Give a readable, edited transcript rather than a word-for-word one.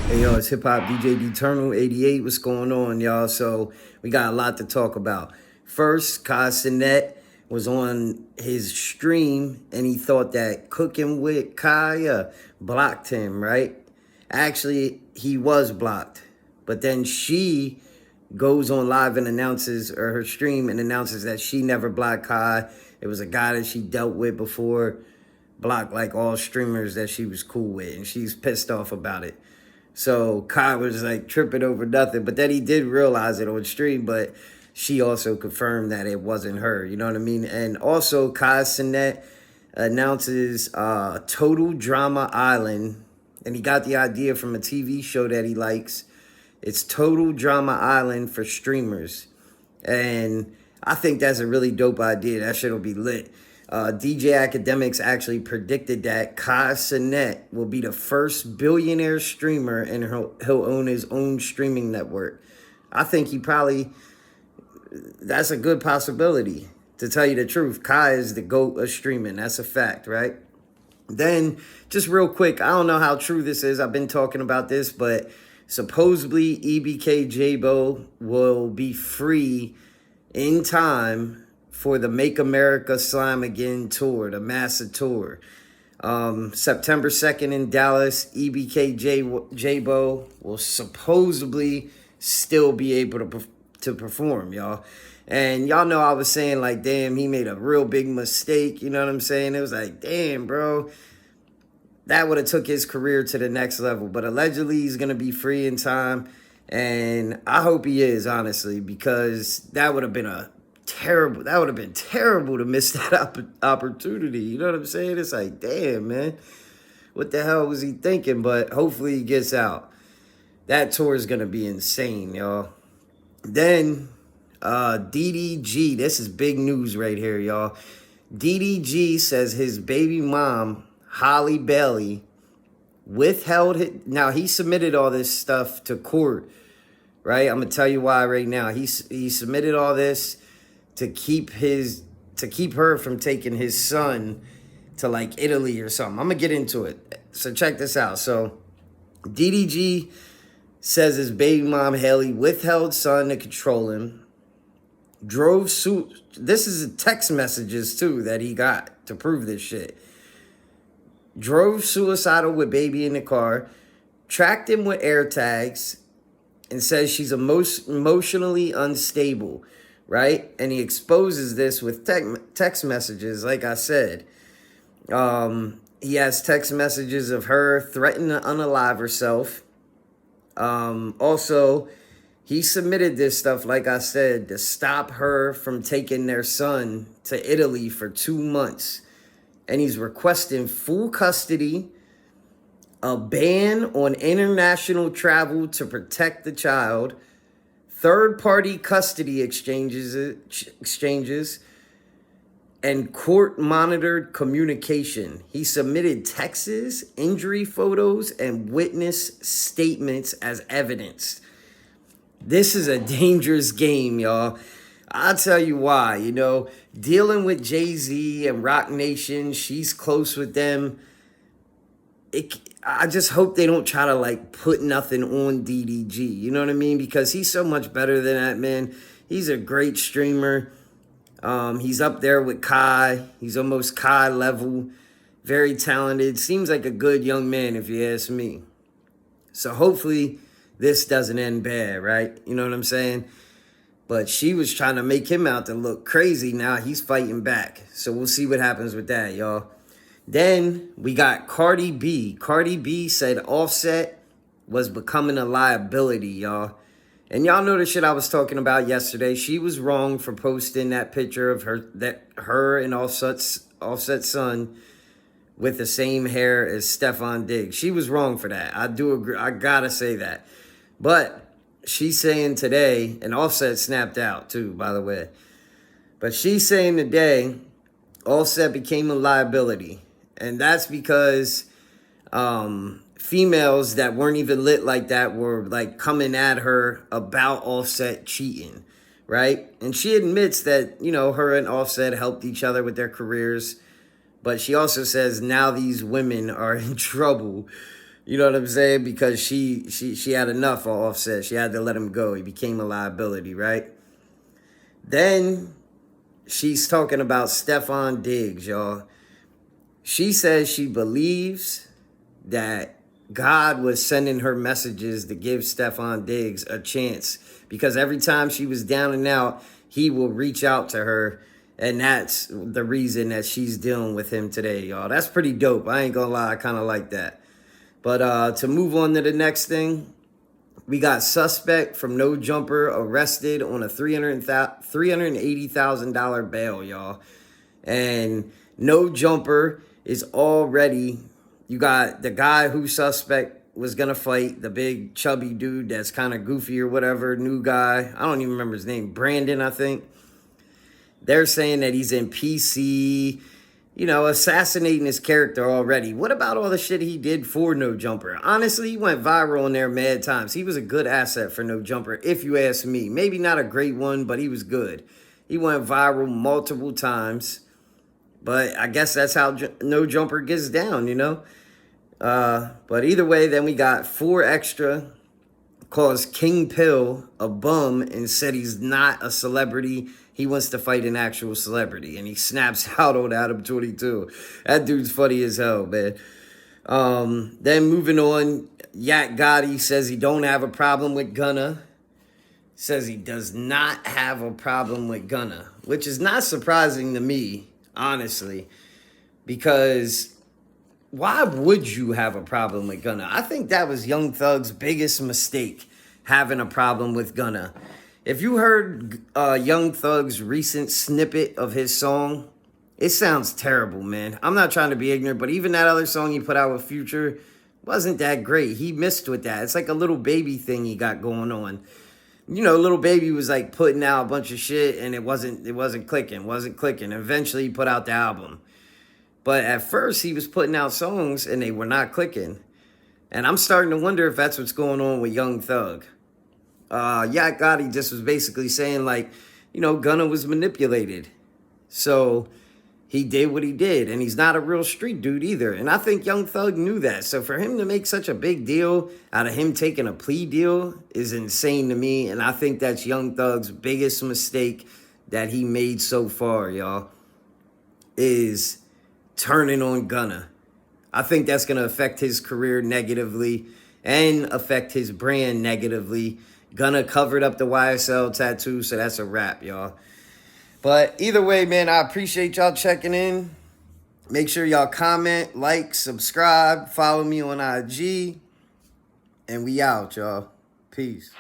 Hey, yo, it's Hip Hop DJ Eternal 88. What's going on, y'all? So, we got a lot to talk about. First, Kai Cenat was on his stream and he thought that Cooking with Kaya blocked him, right? Actually, he was blocked. But then she goes on live and announces, or her stream, and announces that she never blocked Kai. It was a guy that she dealt with before, blocked like all streamers that she was cool with, and she's pissed off about it. So Kai was like tripping over nothing, but then he did realize it on stream, but she also confirmed that it wasn't her, you know what I mean? And also Kai Cenat announces Total Drama Island, and he got the idea from a TV show that he likes. It's Total Drama Island for streamers. And I think that's a really dope idea. That shit'll be lit. DJ Academics actually predicted that Kai Cenat will be the first billionaire streamer and he'll own his own streaming network. I think that's a good possibility. To tell you the truth, Kai is the GOAT of streaming. That's a fact, right? Then, just real quick, I don't know how true this is. I've been talking about this, but supposedly EBK Jaaybo will be free in time for the Make America Slime Again tour, the MASA Tour. September 2nd in Dallas, EBK Jaaybo will supposedly still be able to perform, y'all. And y'all know I was saying, like, damn, he made a real big mistake. You know what I'm saying? It was like, damn, bro. That would have took his career to the next level. But allegedly, he's going to be free in time. And I hope he is, honestly, because that would have been terrible to miss that opportunity. You know what I'm saying? It's like, damn, man. What the hell was he thinking? But hopefully he gets out. That tour is going to be insane, y'all. Then, DDG. This is big news right here, y'all. DDG says his baby mom, Halle Bailey, withheld it. Now, he submitted all this stuff to court, right? I'm going to tell you why right now. He submitted all this to keep her from taking his son to like Italy or something. I'm going to get into it. So check this out. So DDG says his baby mom, Haley, withheld son to control him. This is text messages, too, that he got to prove this shit. Drove suicidal with baby in the car. Tracked him with AirTags. And says she's emotionally unstable, right? And he exposes this with text messages, like I said. He has text messages of her threatening to unalive herself. Also, he submitted this stuff, like I said, to stop her from taking their son to Italy for 2 months. And he's requesting full custody, a ban on international travel to protect the child, third-party custody exchanges, and court-monitored communication. He submitted texts, injury photos, and witness statements as evidence. This is a dangerous game, y'all. I'll tell you why. You know, dealing with Jay-Z and Rock Nation, she's close with them. I just hope they don't try to, like, put nothing on DDG. You know what I mean? Because he's so much better than that, man. He's a great streamer. He's up there with Kai. He's almost Kai level. Very talented. Seems like a good young man, if you ask me. So hopefully this doesn't end bad, right? You know what I'm saying? But she was trying to make him out to look crazy. Now he's fighting back. So we'll see what happens with that, y'all. Then we got Cardi B. Cardi B said Offset was becoming a liability, y'all. And y'all know the shit I was talking about yesterday. She was wrong for posting that picture of her and Offset's son with the same hair as Steffon Diggs. She was wrong for that. I do agree. I gotta say that. But she's saying today, and Offset snapped out too, by the way. But she's saying today, Offset became a liability. And that's because females that weren't even lit like that were like coming at her about Offset cheating, right? And she admits that, you know, her and Offset helped each other with their careers. But she also says now these women are in trouble You know what I'm saying? Because she had enough of Offset. She had to let him go. He became a liability, right? Then she's talking about Steffon Diggs, y'all. She says she believes that God was sending her messages to give Steffon Diggs a chance, because every time she was down and out, he will reach out to her, and that's the reason that she's dealing with him today, y'all. That's pretty dope. I ain't gonna lie, I kind of like that. But to move on to the next thing, we got suspect from No Jumper arrested on a $380,000 bail, y'all. And No Jumper is already, you got the guy who suspect was going to fight, the big chubby dude that's kind of goofy or whatever, new guy. I don't even remember his name. Brandon, I think. They're saying that he's in PC, assassinating his character already. What about all the shit he did for No Jumper? Honestly, he went viral in there mad times. He was a good asset for No Jumper, if you ask me. Maybe not a great one, but he was good. He went viral multiple times. But I guess that's how No Jumper gets down, But either way, then we got 4 Extra calls King Pill a bum and said he's not a celebrity. He wants to fight an actual celebrity. And he snaps out on Adam 22. That dude's funny as hell, man. Then moving on, Yak Gotti says he don't have a problem with Gunna. Says he does not have a problem with Gunna, which is not surprising to me, honestly, because why would you have a problem with Gunna? I think that was Young Thug's biggest mistake, having a problem with Gunna. If you heard Young Thug's recent snippet of his song, it sounds terrible, man. I'm not trying to be ignorant, but even that other song he put out with Future wasn't that great. He missed with that. It's like a little baby thing he got going on. Little Baby was like putting out a bunch of shit and it wasn't clicking. Eventually he put out the album. But at first he was putting out songs and they were not clicking. And I'm starting to wonder if that's what's going on with Young Thug. Yak Gotti just was basically saying Gunna was manipulated. So he did what he did, and he's not a real street dude either. And I think Young Thug knew that. So for him to make such a big deal out of him taking a plea deal is insane to me. And I think that's Young Thug's biggest mistake that he made so far, y'all, is turning on Gunna. I think that's going to affect his career negatively and affect his brand negatively. Gunna covered up the YSL tattoo, so that's a wrap, y'all. But either way, man, I appreciate y'all checking in. Make sure y'all comment, like, subscribe, follow me on IG. And we out, y'all. Peace.